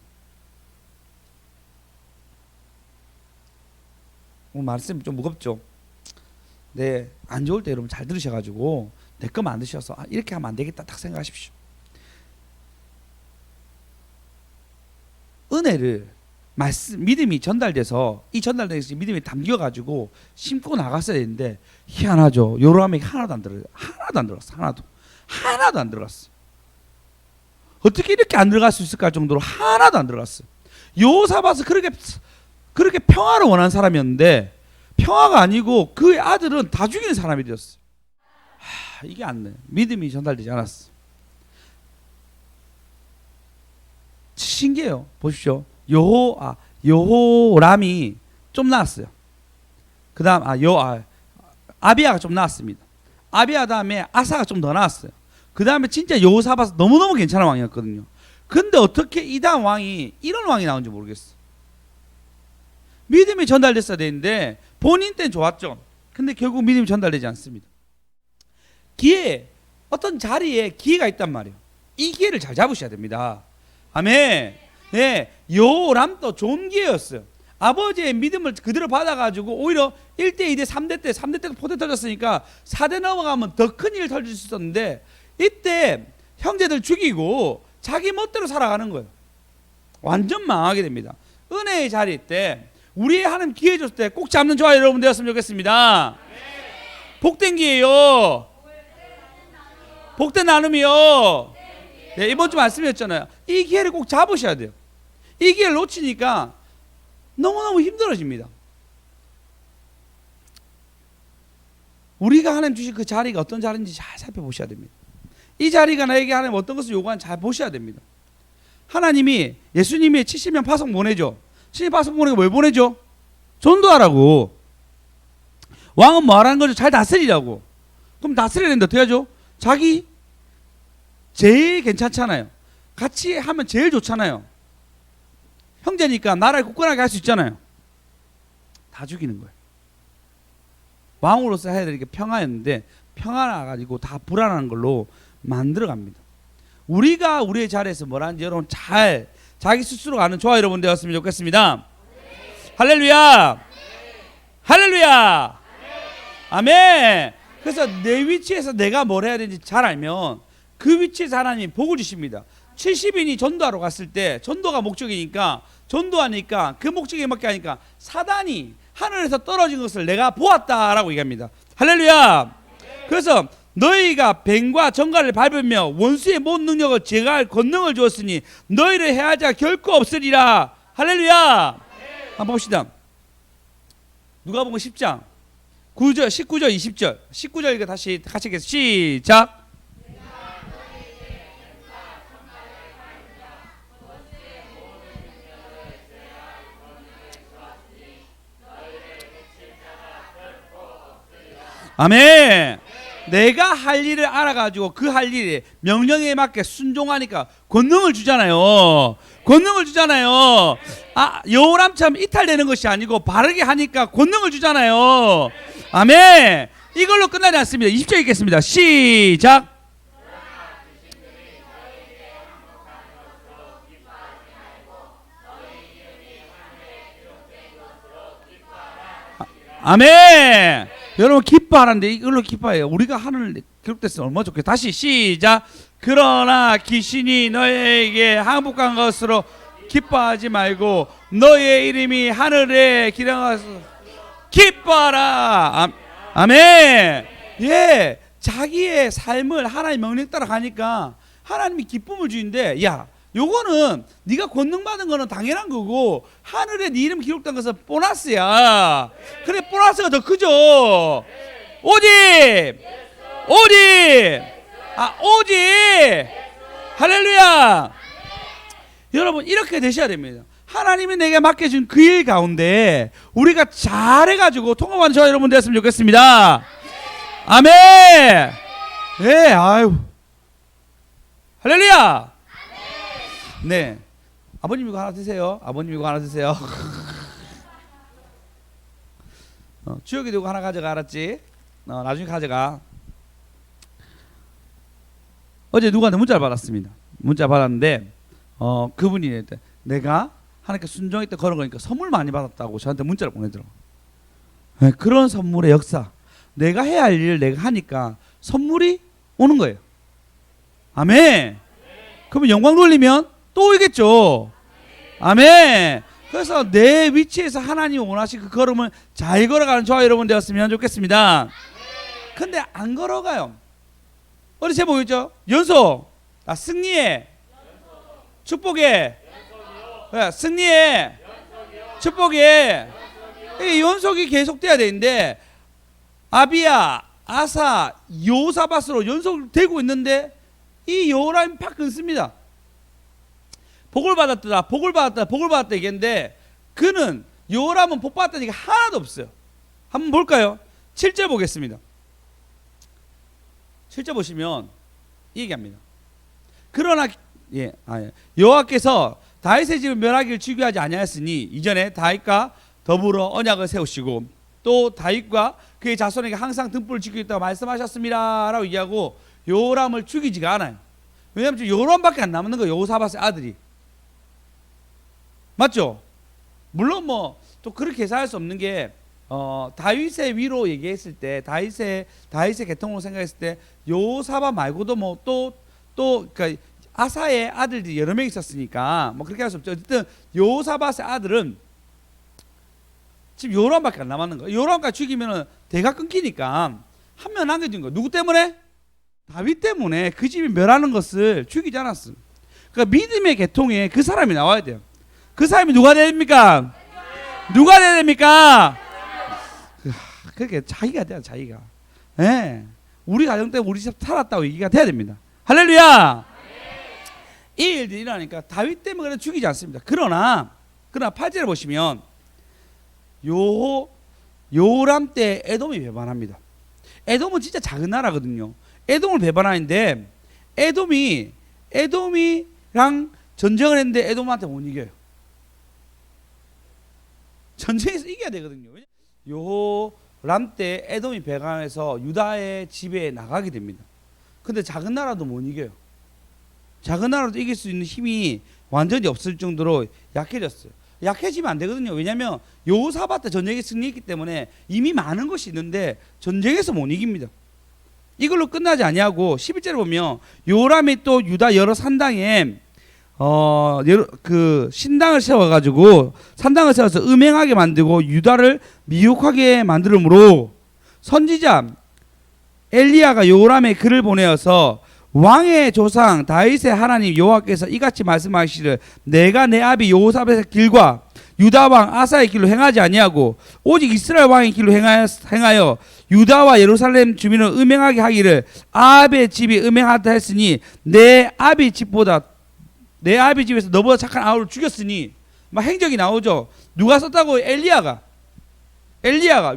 오늘 말씀이 좀 무겁죠. 네, 안 좋을 때 여러분 잘 들으셔가지고 내 거 만드셔서 이렇게 하면 안 되겠다 딱 생각하십시오. 은혜를 믿음이 전달돼서 이 전달돼서 믿음이 담겨가지고 심고 나갔어야 되는데 희한하죠. 요람에게 하나도 안 들어갔어. 하나도 안 들어갔어. 어떻게 이렇게 안 들어갈 수 있을까 할 정도로 하나도 안 들어갔어. 여호사밧은 그렇게 평화를 원하는 사람이었는데 평화가 아니고 그의 아들은 다 죽이는 사람이 되었어. 이게 안 돼. 믿음이 전달되지 않았어. 신기해요. 보십시오. 여호람이 좀 나았어요. 그 다음 아비야가 좀 나았습니다. 아비야 다음에 아사가 좀 더 나았어요. 그 다음에 진짜 여호사밧은 너무너무 괜찮은 왕이었거든요. 근데 어떻게 이 다음 왕이 이런 왕이 나온지 모르겠어. 믿음이 전달됐어야 되는데 본인 때는 좋았죠. 근데 결국 믿음이 전달되지 않습니다. 어떤 자리에 기회가 있단 말이에요. 이 기회를 잘 잡으셔야 됩니다. 아멘. 네, 요람도 좋은 기회였어요. 아버지의 믿음을 그대로 받아가지고 오히려 1대, 2대, 3대 때 3대 때도 포대 터졌으니까 4대 넘어가면 더 큰 일을 터질 수 있었는데 이때 형제들 죽이고 자기 멋대로 살아가는 거예요. 완전 망하게 됩니다. 은혜의 자리 때 우리의 하나님 기회 줬을 때 꼭 잡는 저와 여러분 되었으면 좋겠습니다. 복된 기회요. 복된 나눔이요. 네, 이번 주 말씀이었잖아요. 이 기회를 꼭 잡으셔야 돼요. 이 기회를 놓치니까 너무너무 힘들어집니다. 우리가 하나님 주신 그 자리가 어떤 자리인지 잘 살펴보셔야 됩니다. 이 자리가 나에게 하나님 어떤 것을 요구하는지 잘 보셔야 됩니다. 하나님이 예수님이 70명 파송 보내죠. 70명 파송 보내고 뭘 보내죠? 전도하라고. 왕은 뭐 하라는 거죠? 잘 다스리라고. 그럼 다스려야 되는데 어떻게 하죠? 자기 제일 괜찮잖아요. 같이 하면 제일 좋잖아요. 형제니까 나라를 굳건하게 할 수 있잖아요. 다 죽이는 거예요. 왕으로서 해야 될 게 평화였는데 평화나 가지고 다 불안한 걸로 만들어 갑니다. 우리가 우리의 자리에서 뭘 하는지 여러분 잘 자기 스스로 아는 저와 여러분 되었으면 좋겠습니다. 할렐루야. 할렐루야. 아멘. 그래서 내 위치에서 내가 뭘 해야 되는지 잘 알면 그 위치에서 하나님이 복을 주십니다. 70인이 전도하러 갔을 때 전도가 목적이니까 전도하니까 그 목적에 맞게 하니까 사단이 하늘에서 떨어진 것을 내가 보았다라고 얘기합니다. 할렐루야. 그래서 너희가 뱀과 정갈을 밟으며 원수의 모든 능력을 제거할 권능을 주었으니 너희를 해할 자가 결코 없으리라. 할렐루야. 한번 봅시다. 누가복음 10장 9절 19절 20절 19절 이거 다시 같이 읽겠습니다. 시작. 아멘. 내가 할 일을 알아가지고 그 할 일에 명령에 맞게 순종하니까 권능을 주잖아요. 권능을 주잖아요. 아, 여호람처럼 이탈되는 것이 아니고 바르게 하니까 권능을 주잖아요. 아멘. 이걸로 끝나지 않습니다. 20절 읽겠습니다. 시작. 아멘. 여러분 기뻐하는데 이걸로 기뻐해요. 우리가 하늘 기록됐으면 얼마나 좋겠어요. 다시 시작. 그러나 귀신이 너에게 항복한 것으로 기뻐하지 말고 너의 이름이 하늘에 기령하서 기뻐하라. 아멘. 예, 자기의 삶을 하나님의 명령 따라 가니까 하나님이 기쁨을 주는데, 야, 요거는 네가 권능 받은 거는 당연한 거고 하늘에 네 이름 기록된 것은 보너스야. 그래, 보너스가 더 크죠. 오직 할렐루야. 여러분 이렇게 되셔야 됩니다. 하나님이 내게 맡겨준 그 일 가운데 우리가 잘해가지고 통합하는 저와 여러분 되었으면 좋겠습니다. 아멘. 네, 아유, 할렐루야. 네, 아버님 이거 하나 드세요. 아버님 이거 하나 드세요. 주혁이도 이거 하나 가져가. 알았지? 나중에 가져가. 어제 누구한테 문자를 받았습니다. 문자 받았는데 그분이 내가 하나님께 순종했다 그런 거니까 선물 많이 받았다고 저한테 문자를 보내더라고. 네, 그런 선물의 역사. 내가 해야 할 일을 내가 하니까 선물이 오는 거예요. 아멘. 그러면 영광 돌리면 또 오겠죠. 아멘. 그래서 내 위치에서 하나님이 원하신 그 걸음을 잘 걸어가는 저와 여러분 되었으면 좋겠습니다. 근데 안 걸어가요. 어디 제목이죠? 연속. 승리해. 축복해. 승리해. 축복해. 이 연속이 계속돼야 되는데 아비야, 아사, 요사밧으로 연속되고 있는데 이 여호람이 팍 끊습니다. 복을 받았다, 복을 받았다, 복을 받았다 얘기했는데 그는 여호람은 복 받았다는 얘기가 하나도 없어요. 한번 볼까요? 7절 보겠습니다. 7절 보시면 이 얘기합니다. 그러나 여호와께서 다윗의 집을 멸하기를 주기하지 아니하였으니 이전에 다윗과 더불어 언약을 세우시고 또 다윗과 그의 자손에게 항상 등불을 지키겠다고 말씀하셨습니다 라고 얘기하고 요람을 죽이지가 않아요. 왜냐하면 지금 요람밖에 안 남는 거예요. 여호사밧의 아들이. 맞죠? 물론 뭐 또 그렇게 계산할 수 없는 게 다윗의 위로 얘기했을 때 다윗의 계통으로 생각했을 때 요사바 말고도 뭐 또 그러니까 아사의 아들들이 여러 명 있었으니까 뭐 그렇게 할 수 없죠. 어쨌든 요사밧의 아들은 지금 요람밖에 안 남았는 거예요. 요람까지 죽이면은 대가 끊기니까 한 명 남겨진 거예요. 누구 때문에? 다윗 때문에 그 집이 멸하는 것을 죽이지 않았어. 그러니까 믿음의 계통에 그 사람이 나와야 돼요. 그 사람이 누가 돼야 됩니까? 누가 돼야 됩니까? 그렇게 자기가 돼야 자기가. 예. 우리 가정 때문에 우리 집 살았다고 얘기가 돼야 됩니다. 할렐루야. 이 일들이 일어나니까 다윗 때문에 그래 죽이지 않습니다. 그러나 8절에 보시면 요람 때 에돔이 배반합니다. 에돔은 진짜 작은 나라거든요. 에돔을 배반하는데 에돔이랑 전쟁을 했는데 에돔한테 못 이겨요. 전쟁에서 이겨야 되거든요. 요람 때 에돔이 배반해서 유다의 집에 나가게 됩니다. 근데 작은 나라도 못 이겨요. 작은 나라도 이길 수 있는 힘이 완전히 없을 정도로 약해졌어요. 약해지면 안 되거든요. 왜냐하면 여호사밧 때 전쟁에 승리했기 때문에 이미 많은 것이 있는데 전쟁에서 못 이깁니다. 이걸로 끝나지 아니하고 11절에 보면 요람이 또 유다 여러 산당에 그 신당을 세워가지고 산당을 세워서 음행하게 만들고 유다를 미혹하게 만들므로 선지자 엘리야가 요람의 글을 보내어서 왕의 조상 다윗의 하나님 여호와께서 이같이 말씀하시기를 내가 내 아비 여호사밧의 길과 유다 왕 아사의 길로 행하지 아니하고 오직 이스라엘 왕의 길로 행하여 유다와 예루살렘 주민을 음행하게 하기를 아합의 집이 음행하다 했으니 내 아비 집에서 너보다 착한 아우를 죽였으니 막 행적이 나오죠. 누가 썼다고? 엘리야가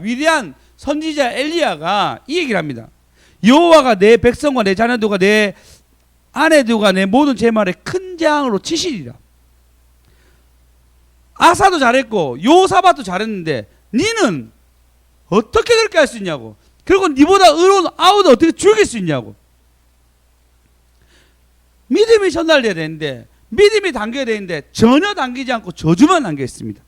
위대한 선지자 엘리야가 이 얘기를 합니다. 여호와가 내 백성과 내 자녀들과 내 아내들과 내 모든 재물에 큰 재앙으로 치시리라. 아사도 잘했고 여호사밧도 잘했는데 니는 어떻게 그렇게 할 수 있냐고. 그리고 니보다 의로운 아우도 어떻게 죽일 수 있냐고. 믿음이 전달돼야 되는데 믿음이 당겨야 되는데 전혀 당기지 않고 저주만 당겨 있습니다.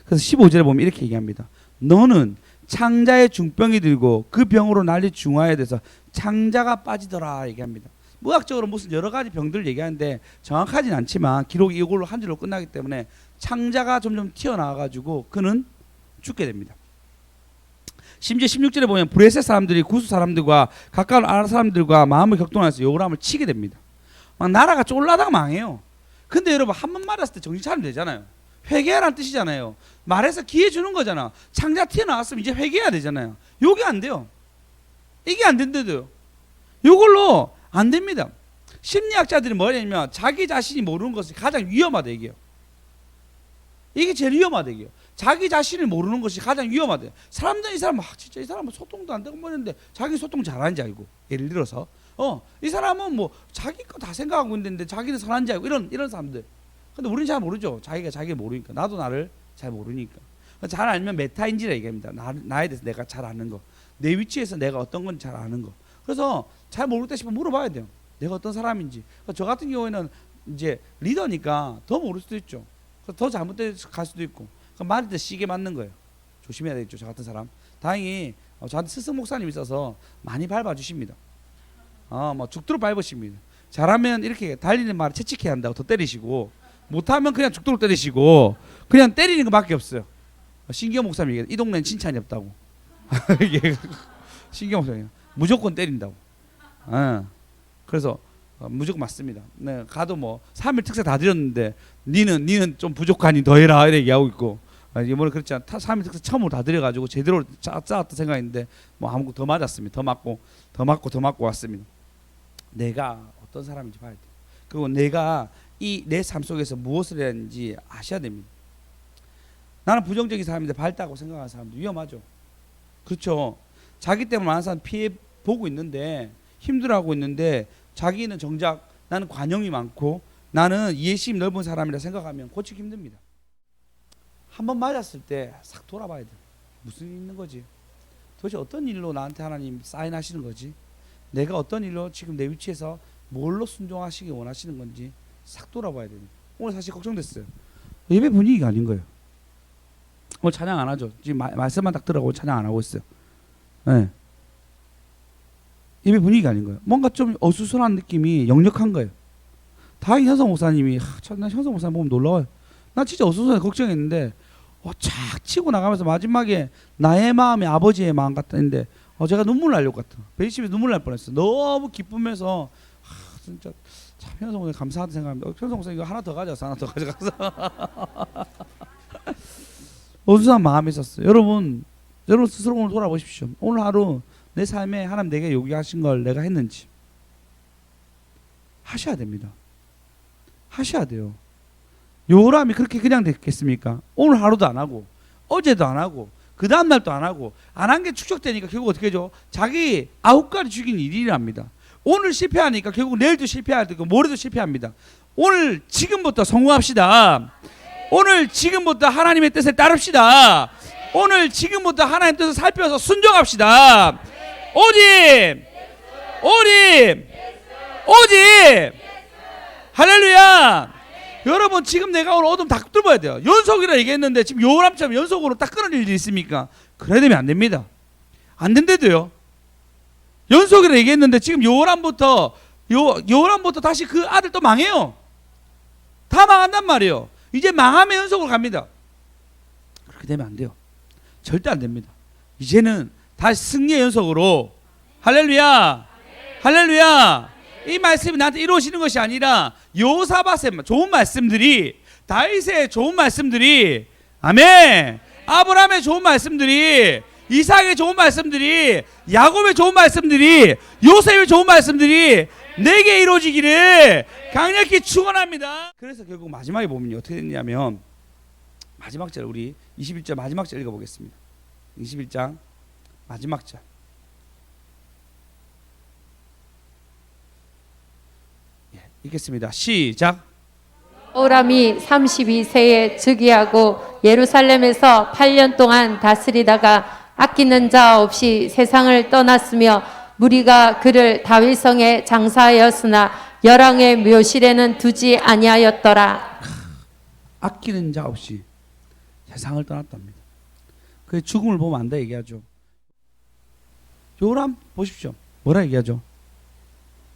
그래서 15절에 보면 이렇게 얘기합니다. 너는 창자의 중병이 들고 그 병으로 난리 중하에 대해서 창자가 빠지더라 얘기합니다. 의학적으로 무슨 여러 가지 병들을 얘기하는데 정확하진 않지만 기록이 이걸로 한 줄로 끝나기 때문에 창자가 점점 튀어나와가지고 그는 죽게 됩니다. 심지어 16절에 보면 브레셋 사람들이 구스 사람들과 가까운 아랍 사람들과 마음을 격동해서 요람을 치게 됩니다. 막 나라가 쫄라다가 망해요. 근데 여러분 한 번 말했을 때 정신 차리면 되잖아요. 회개하라는 뜻이잖아요. 말해서 기회 주는 거잖아. 창자 튀어나왔으면 이제 회개해야 되잖아요. 요게 안 돼요. 이게 안 된대도요. 요걸로 안 됩니다. 심리학자들이 뭐냐면 자기 자신이 모르는 것이 가장 위험하다 얘기해요. 이게 제일 위험하다 얘기해요. 자기 자신을 모르는 것이 가장 위험하대요. 사람들은 이 사람은 진짜 이 사람은 소통도 안 되고 뭐였는데 자기 소통 잘하는지 알고, 예를 들어서 이 사람은 뭐 자기 거 다 생각하고 있는데 자기는 선한지 알고 이런 사람들. 근데 우리는 잘 모르죠. 자기가 자기를 모르니까. 나도 나를 잘 모르니까. 잘 알면 메타인지라 얘기합니다. 나에 대해서 내가 잘 아는 거, 내 위치에서 내가 어떤 건지 잘 아는 거. 그래서 잘 모를 때 싶으면 물어봐야 돼요. 내가 어떤 사람인지. 저 같은 경우에는 이제 리더니까 더 모를 수도 있죠. 더 잘못될 갈 수도 있고. 말할 때 시게 맞는 거예요. 조심해야 되겠죠. 저 같은 사람. 다행히 저한테 스승 목사님이 있어서 많이 밟아주십니다. 뭐 죽도록 밟으십니다. 잘하면 이렇게 달리는 말을 채찍해야 한다고 더 때리시고, 못하면 그냥 죽도록 때리시고, 그냥 때리는 것밖에 없어요. 신기호 목사님 얘기해요. 이 동네는 칭찬이 없다고. 신기호 목사님 무조건 때린다고. 그래서 무조건 맞습니다. 네, 가도 뭐 3일 특세 다 드렸는데 니는 좀 부족하니 더 해라 이렇게 얘기하고 있고, 이번에 그렇지 않아. 3일 특세 처음으로 다 드려가지고 제대로 짜왔다 생각했는데 뭐 아무것도 더 맞았습니다. 더 맞고 왔습니다. 내가 어떤 사람인지 봐야 돼요. 그리고 내가 이 내 삶 속에서 무엇을 해야 하는지 아셔야 됩니다. 나는 부정적인 사람인데 밝다고 생각하는 사람도 위험하죠. 그렇죠. 자기 때문에 많은 사람 피해 보고 있는데, 힘들어하고 있는데, 자기는 정작 나는 관용이 많고 나는 이해심이 넓은 사람이라 생각하면 고치기 힘듭니다. 한번 맞았을 때 싹 돌아봐야 돼요. 무슨 일이 있는 거지? 도대체 어떤 일로 나한테 하나님 사인하시는 거지? 내가 어떤 일로 지금 내 위치에서 뭘로 순종하시기 원하시는 건지 싹 돌아봐야 됩니다. 오늘 사실 걱정됐어요. 예배 분위기가 아닌 거예요. 오늘 찬양 안 하죠. 지금 말씀만 딱 들어가고 찬양 안 하고 있어요. 네. 예배 분위기가 아닌 거예요. 뭔가 좀 어수선한 느낌이 역력한 거예요. 다행히 현성 목사님이 나 현성 목사님 보면 놀라워요. 나 진짜 어수선해 걱정했는데 착 치고 나가면서 마지막에 나의 마음이 아버지의 마음 같았는데 제가 눈물 날려고 같아. 베이십에 눈물 날 뻔했어. 너무 기쁘면서 진짜 참 현성 목사님 감사하다 생각합니다. 현성 목사님 이거 하나 더 가져가서 하나 더 가져가서 어수선한 마음이 있었어요. 여러분 스스로 오늘 돌아보십시오. 오늘 하루 내 삶에 하나님 내게 요구하신 걸 내가 했는지 하셔야 됩니다. 하셔야 돼요. 요람이 그렇게 그냥 됐겠습니까? 오늘 하루도 안 하고 어제도 안 하고 그 다음 날도 안 하고 안 한 게 축적되니까 결국 어떻게 하죠? 자기 아홉가지 죽인 일이랍니다. 오늘 실패하니까 결국 내일도 실패할 테고 모레도 실패합니다. 오늘 지금부터 성공합시다. 오늘 지금부터 하나님의 뜻에 따릅시다. 오늘 지금부터 하나님의 뜻을 살펴서 순종합시다. 오직 할렐루야. 여러분 지금 내가 오늘 어둠 다 뚫어야 돼요. 연속이라 얘기했는데 지금 요람처럼 연속으로 딱 끊어질 일이 있습니까? 그래야 되면 안 됩니다. 안 된대도요. 연속이라 얘기했는데 지금 요람부터 다시 그 아들 또 망해요. 다 망한단 말이에요. 이제 망하면 연속으로 갑니다. 그렇게 되면 안 돼요. 절대 안 됩니다. 이제는 다시 승리의 연속으로 할렐루야. 할렐루야. 이 말씀이 나한테 이루어지는 것이 아니라 요사밧의 좋은 말씀들이, 다윗의 좋은 말씀들이, 아멘, 아브라함의 좋은 말씀들이, 이삭의 좋은 말씀들이, 야곱의 좋은 말씀들이, 요셉의 좋은 말씀들이 내게 이루어지기를 강력히 축원합니다. 그래서 결국 마지막에 보면 어떻게 됐냐면 마지막 절, 우리 21절 마지막 절 읽어보겠습니다. 21장 마지막 절. 읽겠습니다. 시작. 요람이 32세에 즉위하고 예루살렘에서 8년 동안 다스리다가 아끼는 자 없이 세상을 떠났으며 무리가 그를 다윗성에 장사하였으나 열왕의 묘실에는 두지 아니하였더라. 아끼는 자 없이 세상을 떠났답니다. 그 죽음을 보면 안다 얘기하죠. 요람 보십시오. 뭐라 얘기하죠?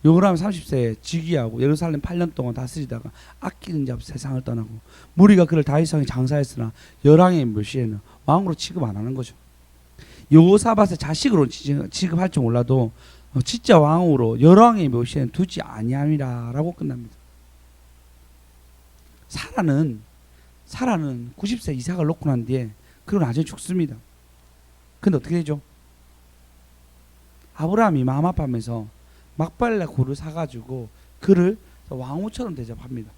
요람 30세에 즉위하고 예루살렘 8년 동안 다스리다가 아끼는 자 없이 세상을 떠나고 무리가 그를 다윗성에 장사했으나 열왕의 묘실에는 왕으로 취급 안 하는 거죠. 여호사밧의 자식으로 취급할 줄 몰라도 진짜 왕으로 열왕의 묘실에는 두지 아니함이라라고 끝납니다. 사라는 90세 이삭을 놓고 난 뒤에 그는 나중에 죽습니다. 근데 어떻게 되죠? 아브라함이 마음 아파하면서 막발라 굴을 사가지고 그를 왕후처럼 대접합니다.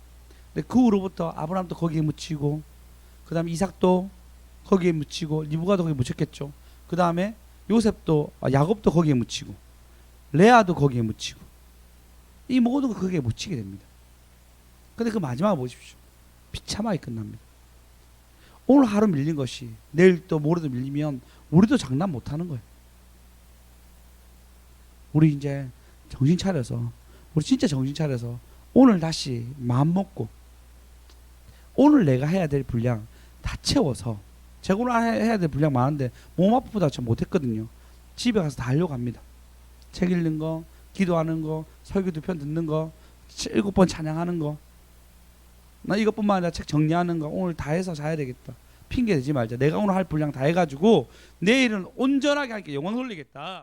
근데 그 후로부터 아브라함도 거기에 묻히고, 그 다음에 이삭도 거기에 묻히고, 리브가도 거기에 묻혔겠죠. 그 다음에 야곱도 거기에 묻히고, 레아도 거기에 묻히고, 이 모두가 거기에 묻히게 됩니다. 근데 그 마지막을 보십시오. 비참하게 끝납니다. 오늘 하루 밀린 것이 내일 또 모레도 밀리면 우리도 장난 못하는 거예요. 우리 이제 정신 차려서, 우리 진짜 정신 차려서 오늘 다시 마음 먹고 오늘 내가 해야 될 분량 다 채워서, 제가 오늘 해야 될 분량 많은데 몸 아프다 참 못했거든요. 집에 가서 다 하려고 합니다. 책 읽는 거, 기도하는 거, 설교 2편 듣는 거, 7번 찬양하는 거, 나 이것뿐만 아니라 책 정리하는 거 오늘 다 해서 자야 되겠다. 핑계 대지 말자. 내가 오늘 할 분량 다 해가지고 내일은 온전하게 할게. 영광 돌리겠다.